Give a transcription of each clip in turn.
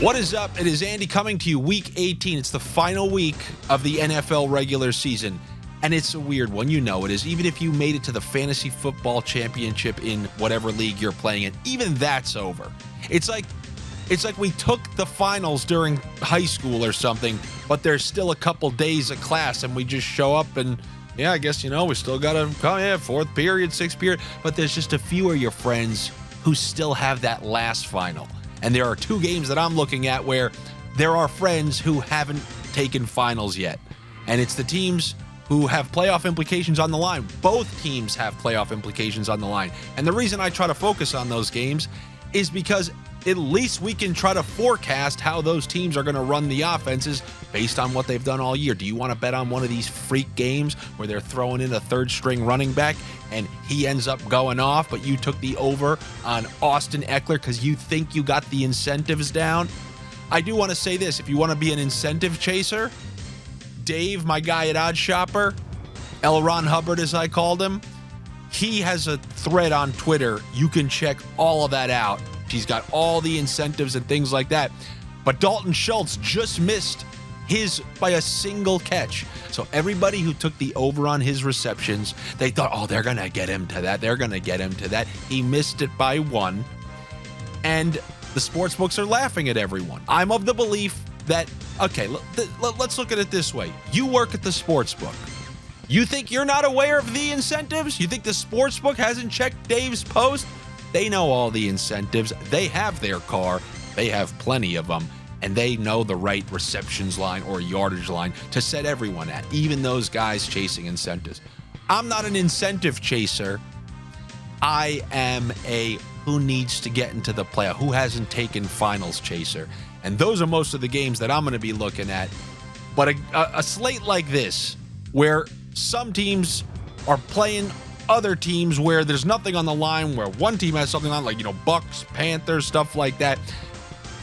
What is up? It is Andy coming to you week 18. It's the final week of the NFL regular season, and it's a weird one. You know it is. Even if you made it to the fantasy football championship in whatever league you're playing in, even that's over. It's like we took the finals during high school or something, but there's still a couple days of class, and we just show up and, yeah, I guess, we still got to, fourth period, sixth period, but there's just a few of your friends who still have that last final. And there are two games that I'm looking at where there are friends who haven't taken finals yet. And it's the teams who have playoff implications on the line. Both teams have playoff implications on the line. And the reason I try to focus on those games is because at least we can try to forecast how those teams are going to run the offenses based on what they've done all year. Do you want to bet on one of these freak games where they're throwing in a third-string running back and he ends up going off, but you took the over on Austin Eckler because you think you got the incentives down? I do want to say this. If you want to be an incentive chaser, Dave, my guy at Odd Shopper, L. Ron Hubbard as I called him, he has a thread on Twitter. You can check all of that out. He's got all the incentives and things like that. But Dalton Schultz just missed his by a single catch. So everybody who took the over on his receptions, they thought, oh, they're going to get him to that. They're going to get him to that. He missed it by one. And the sports books are laughing at everyone. I'm of the belief that, okay, let's look at it this way. You work at the sports book. You think you're not aware of the incentives? You think the sports book hasn't checked Dave's post? They know all the incentives. They have their car. They have plenty of them. And they know the right receptions line or yardage line to set everyone at, even those guys chasing incentives. I'm not an incentive chaser. I am a who needs to get into the playoff, who hasn't taken finals chaser. And those are most of the games that I'm going to be looking at. But a slate like this, where some teams are playing other teams where there's nothing on the line, where one team has something on, like, Bucks, Panthers, stuff like that,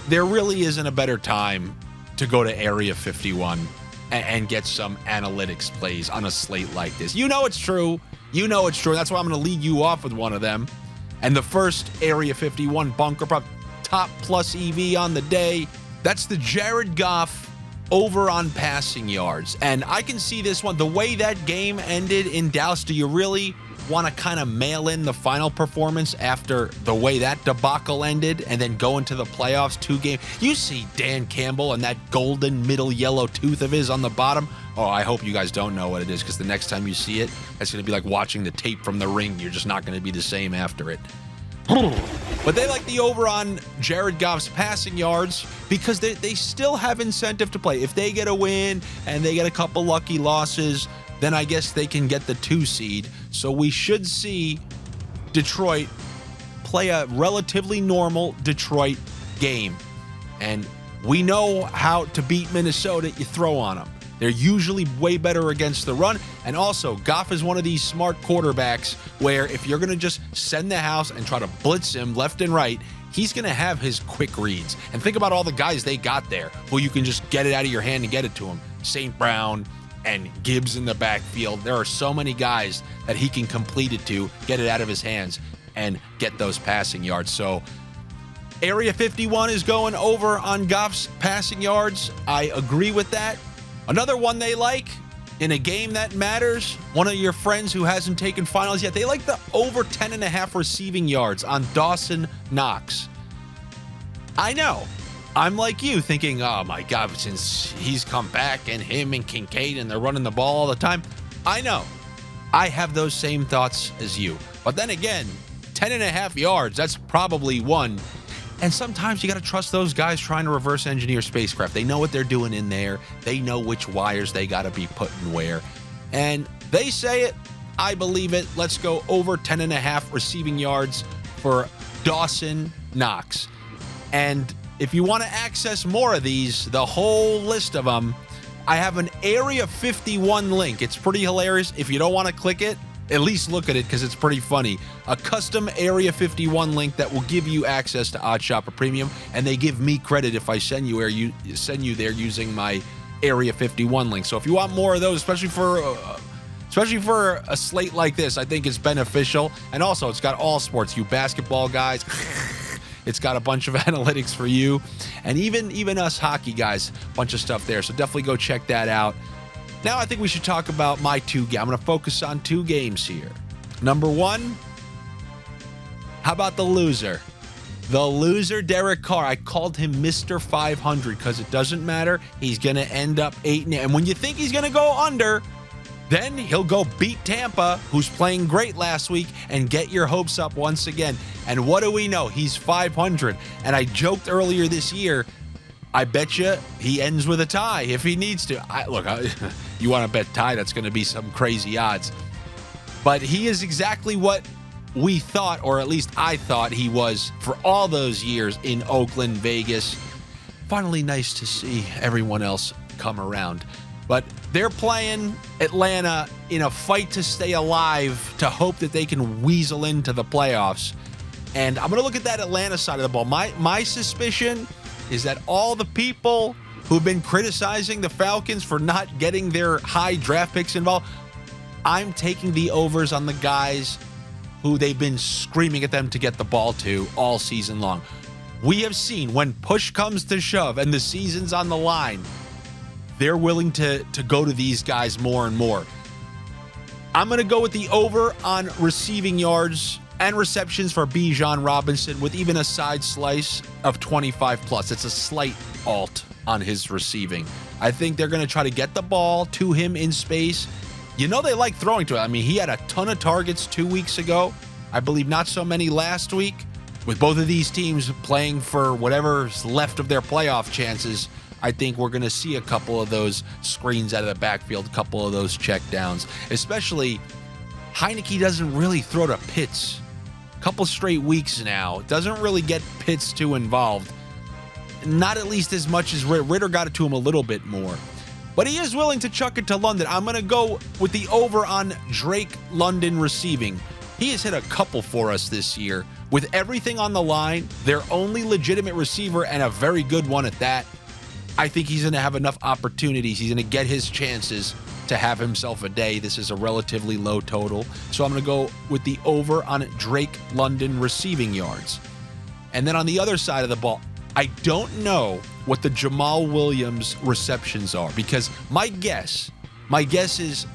there really isn't a better time to go to Area 51 and get some analytics plays on a slate like this. You know it's true. That's why I'm going to lead you off with one of them. And the first Area 51 bunker prop, top plus EV on the day, that's the Jared Goff over on passing yards. And I can see this one. The way that game ended in Dallas, do you really want to kind of mail in the final performance after the way that debacle ended and then go into the playoffs 2 games? You see Dan Campbell and that golden middle yellow tooth of his on the bottom. Oh, I hope you guys don't know what it is, because the next time you see it, it's going to be like watching the tape from The Ring. You're just not going to be the same after it. But they like the over on Jared Goff's passing yards because they still have incentive to play. If they get a win and they get a couple lucky losses, then I guess they can get the 2 seed. So we should see Detroit play a relatively normal Detroit game. And we know how to beat Minnesota. You throw on them. They're usually way better against the run. And also, Goff is one of these smart quarterbacks where if you're going to just send the house and try to blitz him left and right, he's going to have his quick reads. And think about all the guys they got there who you can just get it out of your hand and get it to him. St. Brown and Gibbs in the backfield. There are so many guys that he can complete it to, get it out of his hands, and get those passing yards. So Area 51 is going over on Goff's passing yards. I agree with that. Another one they like in a game that matters, one of your friends who hasn't taken finals yet, they like the over 10.5 receiving yards on Dawson Knox. I know. I'm like you, thinking, oh my God, since he's come back and him and Kincaid and they're running the ball all the time. I know. I have those same thoughts as you. But then again, 10.5 yards, that's probably one. And sometimes you got to trust those guys trying to reverse engineer spacecraft. They know what they're doing in there. They know which wires they got to be putting where. And they say it. I believe it. Let's go over 10.5 receiving yards for Dawson Knox. And if you want to access more of these, the whole list of them, I have an Area 51 link. It's pretty hilarious. If you don't want to click it, at least look at it because it's pretty funny. A custom Area 51 link that will give you access to Odd Shopper Premium, and they give me credit if I send you there using my Area 51 link. So if you want more of those, especially for a slate like this, I think it's beneficial. And also, it's got all sports. You basketball guys, It's got a bunch of analytics for you, and even us hockey guys, bunch of stuff there. So definitely go check that out. Now I think we should talk about my two games. I'm going to focus on two games here. Number one, how about the loser? The loser, Derek Carr. I called him Mr. 500 because it doesn't matter. He's going to end up 8-8. And when you think he's going to go under, then he'll go beat Tampa, who's playing great last week, and get your hopes up once again. And what do we know? He's 500. And I joked earlier this year, I bet you he ends with a tie if he needs to. You want to bet tie, that's going to be some crazy odds. But he is exactly what we thought, or at least I thought he was for all those years in Oakland, Vegas. Finally nice to see everyone else come around. But they're playing Atlanta in a fight to stay alive to hope that they can weasel into the playoffs. And I'm going to look at that Atlanta side of the ball. My suspicion is that all the people who've been criticizing the Falcons for not getting their high draft picks involved, I'm taking the overs on the guys who they've been screaming at them to get the ball to all season long. We have seen when push comes to shove and the season's on the line, they're willing to go to these guys more and more. I'm going to go with the over on receiving yards and receptions for Bijan Robinson with even a side slice of 25 plus. It's a slight alt on his receiving. I think they're going to try to get the ball to him in space. You know they like throwing to it. I mean, he had a ton of targets 2 weeks ago. I believe not so many last week. With both of these teams playing for whatever's left of their playoff chances, I think we're going to see a couple of those screens out of the backfield, a couple of those check downs. Especially, Heineke doesn't really throw to Pitts. A couple straight weeks now. Doesn't really get Pitts too involved. Not at least as much as Ritter got it to him a little bit more. But he is willing to chuck it to London. I'm going to go with the over on Drake London receiving. He has hit a couple for us this year. With everything on the line, their only legitimate receiver and a very good one at that, I think he's going to have enough opportunities. He's going to get his chances to have himself a day. This is a relatively low total. So I'm going to go with the over on Drake London receiving yards. And then on the other side of the ball, I don't know what the Jamal Williams receptions are because my guess is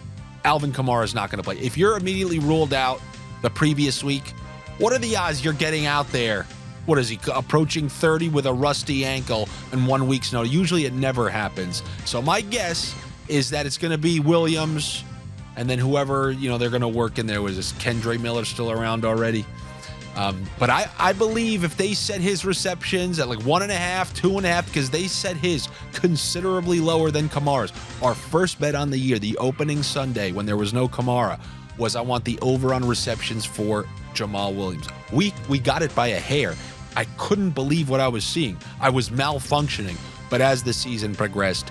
Alvin Kamara is not going to play. If you're immediately ruled out the previous week, what are the odds you're getting out there? What is he, approaching 30 with a rusty ankle in 1 week's notice? Usually it never happens. So my guess is that it's going to be Williams and then whoever, they're going to work in there. Was this Kendre Miller still around already? But I believe if they set his receptions at like 1.5, 2.5, because they set his considerably lower than Kamara's. Our first bet on the year, the opening Sunday when there was no Kamara, was I want the over on receptions for Jamal Williams. We got it by a hair. I couldn't believe what I was seeing. I was malfunctioning. But as the season progressed,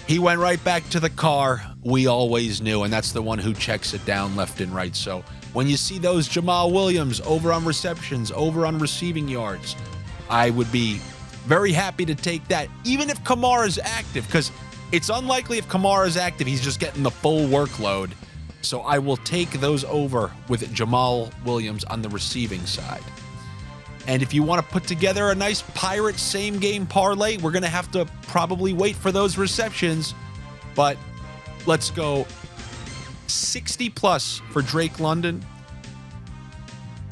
he went right back to the car we always knew, and that's the one who checks it down left and right. So when you see those Jamal Williams over on receptions, over on receiving yards, I would be very happy to take that, even if Kamara's active, because it's unlikely if Kamara's active, he's just getting the full workload. So I will take those over with Jamal Williams on the receiving side. And if you want to put together a nice Pirate same-game parlay, we're going to have to probably wait for those receptions. But let's go 60+ for Drake London.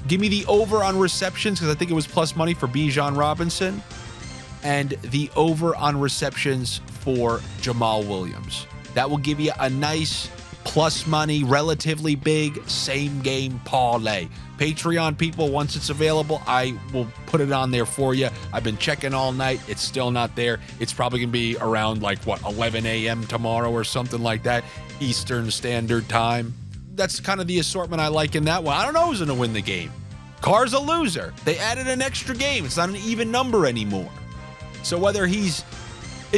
Give me the over on receptions because I think it was plus money for Bijan Robinson. And the over on receptions for Jamal Williams. That will give you a nice plus money, relatively big, same-game parlay. Patreon people, once it's available, I will put it on there for you. I've been checking all night. It's still not there. It's probably going to be around 11 a.m. tomorrow or something like that, Eastern Standard Time. That's kind of the assortment I like in that one. I don't know who's going to win the game. Carr's a loser. They added an extra game. It's not an even number anymore. So if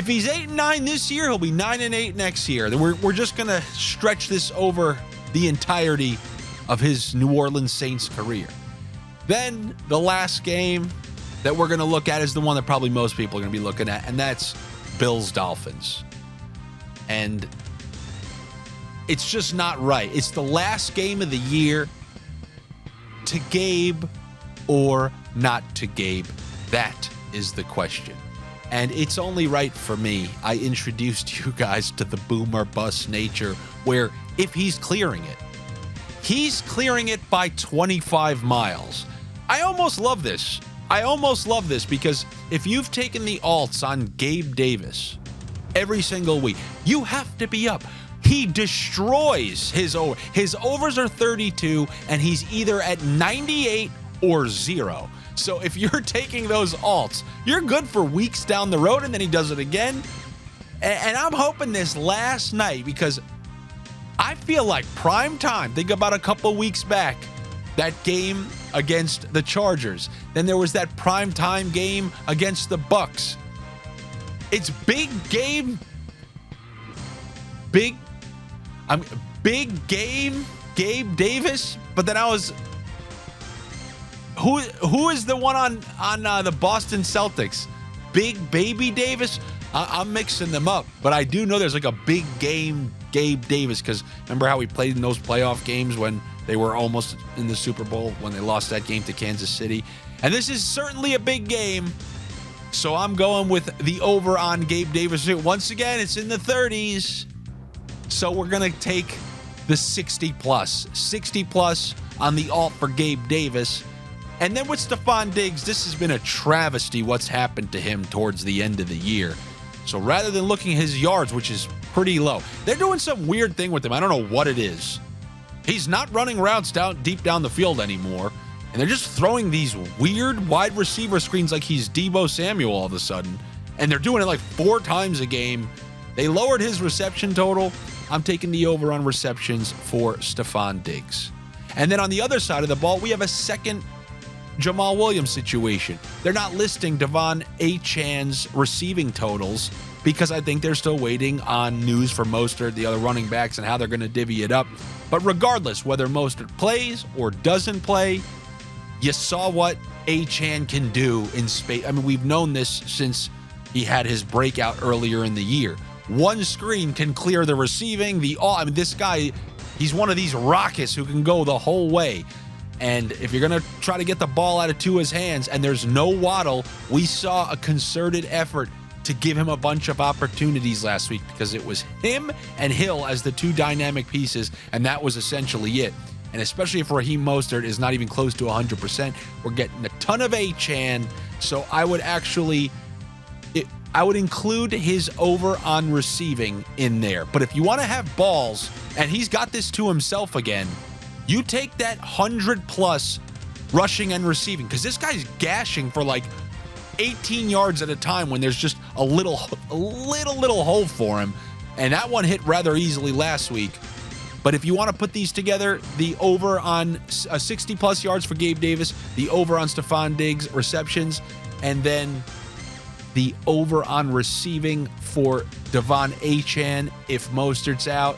he's 8-9 this year, he'll be 9-8 next year. We're just going to stretch this over the entirety of his New Orleans Saints career. Then the last game that we're going to look at is the one that probably most people are going to be looking at, and that's Bills-Dolphins. And it's just not right. It's the last game of the year to Gabe or not to Gabe? That is the question. And it's only right for me. I introduced you guys to the boom or bust nature, where if he's clearing it by 25 miles. I almost love this. Because if you've taken the alts on Gabe Davis every single week, you have to be up. He destroys his over. His overs are 32, and he's either at 98 or 0. So if you're taking those alts, you're good for weeks down the road, and then he does it again. And I'm hoping this last night, because I feel like prime time. Think about a couple weeks back, that game against the Chargers. Then there was that prime time game against the Bucks. It's big game. Big game, Gabe Davis. But then I was, who is the one on the Boston Celtics? Big Baby Davis. I'm mixing them up, but I do know there's like a big game Gabe Davis, because remember how we played in those playoff games when they were almost in the Super Bowl, when they lost that game to Kansas City. And this is certainly a big game. So I'm going with the over on Gabe Davis. Once again, it's in the 30s. So we're going to take the 60 plus. 60 plus on the alt for Gabe Davis. And then with Stefon Diggs, this has been a travesty what's happened to him towards the end of the year. So rather than looking at his yards, which is pretty low, they're doing some weird thing with him. I don't know what it is. He's not running routes deep down the field anymore. And they're just throwing these weird wide receiver screens like he's Deebo Samuel all of a sudden. And they're doing it like 4 times a game. They lowered his reception total. I'm taking the over on receptions for Stefon Diggs. And then on the other side of the ball, we have a second Jamal Williams situation. They're not listing Devon Achan's receiving totals because I think they're still waiting on news for Mostert, the other running backs, and how they're going to divvy it up. But regardless, whether Mostert plays or doesn't play, you saw what Achane can do in space. I mean, we've known this since he had his breakout earlier in the year. One screen can clear the receiving, this guy, he's one of these rockets who can go the whole way. And if you're going to try to get the ball out of Tua's hands and there's no Waddle, we saw a concerted effort to give him a bunch of opportunities last week, because it was him and Hill as the 2 dynamic pieces, and that was essentially it. And especially if Raheem Mostert is not even close to 100%, we're getting a ton of Achane. So I would include his over on receiving in there. But if you want to have balls, and he's got this to himself again, you take that 100+ rushing and receiving, because this guy's gashing for like 18 yards at a time when there's just a little hole for him. And that one hit rather easily last week. But if you want to put these together, the over on 60+ yards for Gabe Davis, the over on Stefon Diggs receptions, and then the over on receiving for Devon Achane if Mostert's out,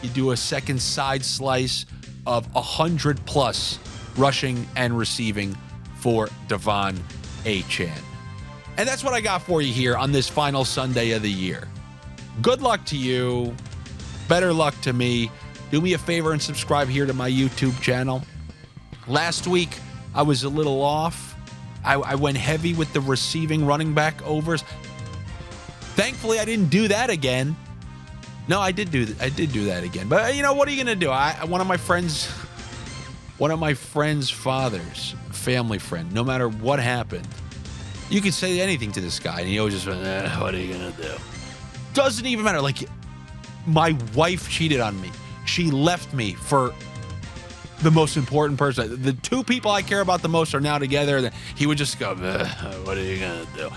you do a second side slice of 100+ rushing and receiving for Devon Achane. And that's what I got for you here on this final Sunday of the year. Good luck to you. Better luck to me. Do me a favor and subscribe here to my YouTube channel. Last week, I was a little off. I went heavy with the receiving running back overs. Thankfully, I didn't do that again. No, I did do that again. But, what are you going to do? One of my friends' fathers, family friend, no matter what happened, you could say anything to this guy, and he always just went, what are you going to do? Doesn't even matter. Like, my wife cheated on me. She left me for the most important person. The 2 people I care about the most are now together. He would just go, what are you going to do?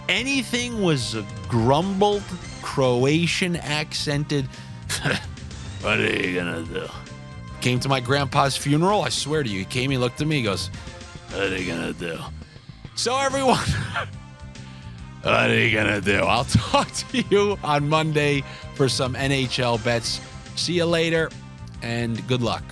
Anything was a grumbled, Croatian accented, what are you going to do? Came to my grandpa's funeral. I swear to you, he came, he looked at me, he goes, what are you going to do? So everyone, what are you going to do? I'll talk to you on Monday for some NHL bets. See you later, and good luck.